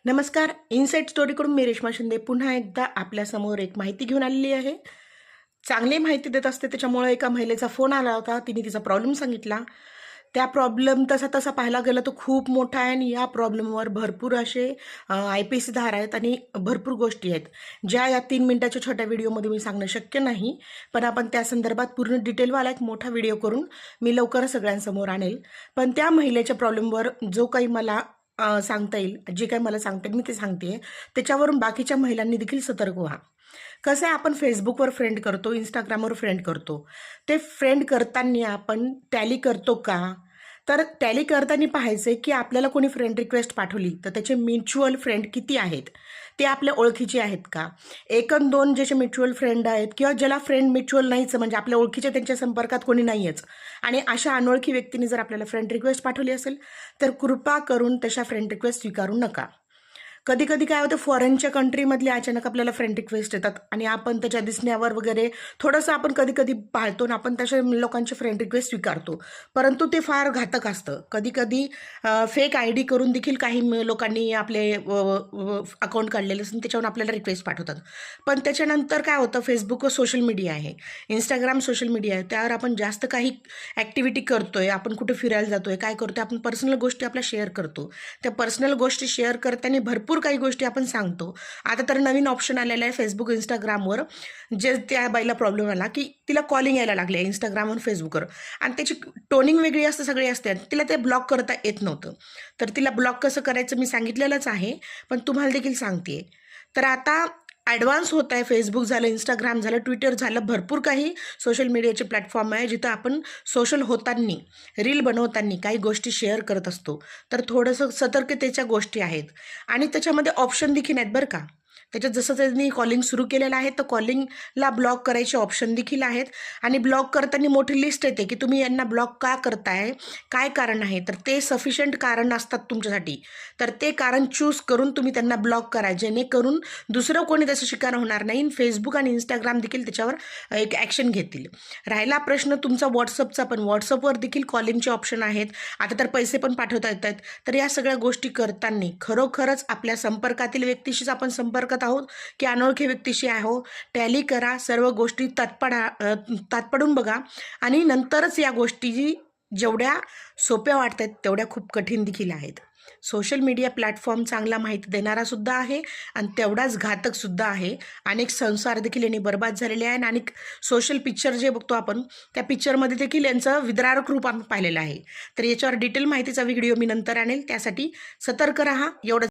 नमस्कार. इनसाइट स्टोरीकडून मी रेश्मा शिंदे पुन्हा एकदा आपल्यासमोर एक माहिती घेऊन आलेली आहे. चांगली माहिती देत असते, त्याच्यामुळे एका महिलेचा फोन आला होता. तिने तिचा प्रॉब्लेम सांगितला. त्या प्रॉब्लेम तसा तसा पाहायला गेलं तर खूप मोठा आहे आणि या प्रॉब्लेमवर भरपूर असे IPC धारा आहेत आणि भरपूर गोष्टी आहेत, ज्या या 3 मिनिटाच्या छोट्या व्हिडिओमध्ये मी सांगणं शक्य नाही. पण आपण त्या संदर्भात पूर्ण डिटेलवाला एक मोठा व्हिडिओ करून मी लवकरच सगळ्यांसमोर आणेल. पण त्या महिलेच्या प्रॉब्लेमवर जो काही मला सांगता येईल, जे काही मला सांगता येईल मी ते सांगते. त्याच्यावरून बाकीच्या महिलांनी देखील सतर्क व्हा. कसं आहे, आपण फेसबुकवर फ्रेंड करतो, इंस्टाग्रामवर फ्रेंड करतो. ते फ्रेंड करताना आपण टॅली करतो का? तर टॅली करताना पाहायचं की आपल्याला कोणी फ्रेंड रिक्वेस्ट पाठवली तर त्याचे म्युच्युअल फ्रेंड किती आहेत, ते आपल्या ओळखीचे आहेत का? 1 अन् 2 ज्याचे म्युच्युअल फ्रेंड आहेत किंवा ज्याला फ्रेंड म्युच्युअल नाहीच, म्हणजे आपल्या ओळखीच्या त्यांच्या संपर्कात कोणी नाहीच, आणि अशा अनोळखी व्यक्तीने जर आपल्याला फ्रेंड रिक्वेस्ट पाठवली असेल तर कृपा करून तशा फ्रेंड रिक्वेस्ट स्वीकारू नका. कधी कधी काय होतं, फॉरेनच्या कंट्रीमधले अचानक आपल्याला फ्रेंड रिक्वेस्ट येतात आणि आपण त्याच्या दिसण्यावर वगैरे थोडंसं आपण कधी कधी पाहतो आणि आपण तशा लोकांचे फ्रेंड रिक्वेस्ट स्वीकारतो. परंतु ते फार घातक असतं. कधी कधी फेक ID करून देखील काही लोकांनी आपले अकाउंट काढलेले असून त्याच्यावरून आपल्याला रिक्वेस्ट पाठवतात. पण त्याच्यानंतर काय होतं, फेसबुक सोशल मीडिया आहे, इंस्टाग्राम सोशल मीडिया आहे, त्यावर आपण जास्त काही ॲक्टिव्हिटी करतोय, आपण कुठे फिरायला जातोय, काय करतोय, आपण पर्सनल गोष्टी आपल्या शेअर करतो. त्या पर्सनल गोष्टी शेअर करताना भरपूर काही गोष्टी आपण सांगतो. आता तर नवीन ऑप्शन आलेला आहे फेसबुक इंस्टाग्रामवर, जे त्या बाईला प्रॉब्लेम आला की तिला कॉलिंग यायला लागले इंस्टाग्रामवर फेसबुकवर, आणि त्याची टोनिंग वेगळी असते, सगळे असते, तिला ते ब्लॉक करता येत नव्हतं. तर तिला ब्लॉक कसं करायचं मी सांगितलेलंच आहे, पण तुम्हाला देखील सांगते. तर आता ॲडव्हान्स होत आहे. फेसबुक झालं, इंस्टाग्राम झालं, ट्विटर झालं, भरपूर काही सोशल मीडियाचे प्लॅटफॉर्म आहे जिथं आपण सोशल होताना, रील बनवताना काही गोष्टी शेअर करत असतो. तर थोडंसं सतर्कतेच्या गोष्टी आहेत आणि त्याच्यामध्ये ऑप्शन देखील आहेत बरं का. त्याच्यात जसं त्यांनी कॉलिंग सुरू केलेलं आहे तर कॉलिंगला ब्लॉक करायचे ऑप्शन देखील आहेत, आणि ब्लॉक करताना मोठी लिस्ट येते की तुम्ही यांना ब्लॉक का करताय, काय कारण आहे. तर ते सफिशियंट कारण असतात तुमच्यासाठी. तर ते कारण चूज करून तुम्ही त्यांना ब्लॉक करा, जेणेकरून दुसरं कोणी त्याचं शिकार होणार नाही. फेसबुक आणि इंस्टाग्राम देखील त्याच्यावर एक ॲक्शन घेतील. राहिला प्रश्न तुमचा व्हॉट्सअपचा, पण व्हॉट्सअपवर देखील कॉलिंगचे ऑप्शन आहेत. आता तर पैसे पण पाठवता येतात. तर या सगळ्या गोष्टी करताना खरोखरच आपल्या संपर्कातील व्यक्तीशीच आपण संपर्कात आहोत की अनोळखी व्यक्तीशी आहोत, टॅली करा. सर्व गोष्टी तात्पडून बघा आणि नंतरच या गोष्टी जेवढ्या सोप्या वाटतात तेवढ्या खूप कठीण देखील आहेत. सोशल मीडिया प्लॅटफॉर्म चांगला माहिती देणारा सुद्धा आहे आणि तेवढाच घातक सुद्धा आहे. अनेक संसार देखील यांनी बर्बाद झालेले आहे आणि सोशल पिक्चर जे बघतो आपण, त्या पिक्चरमध्ये देखील यांचं विदारक रूप आपण पाहिलेलं आहे. तर याच्यावर डिटेल माहितीचा व्हिडिओ मी नंतर आणेल. त्यासाठी सतर्क राहा. एवढं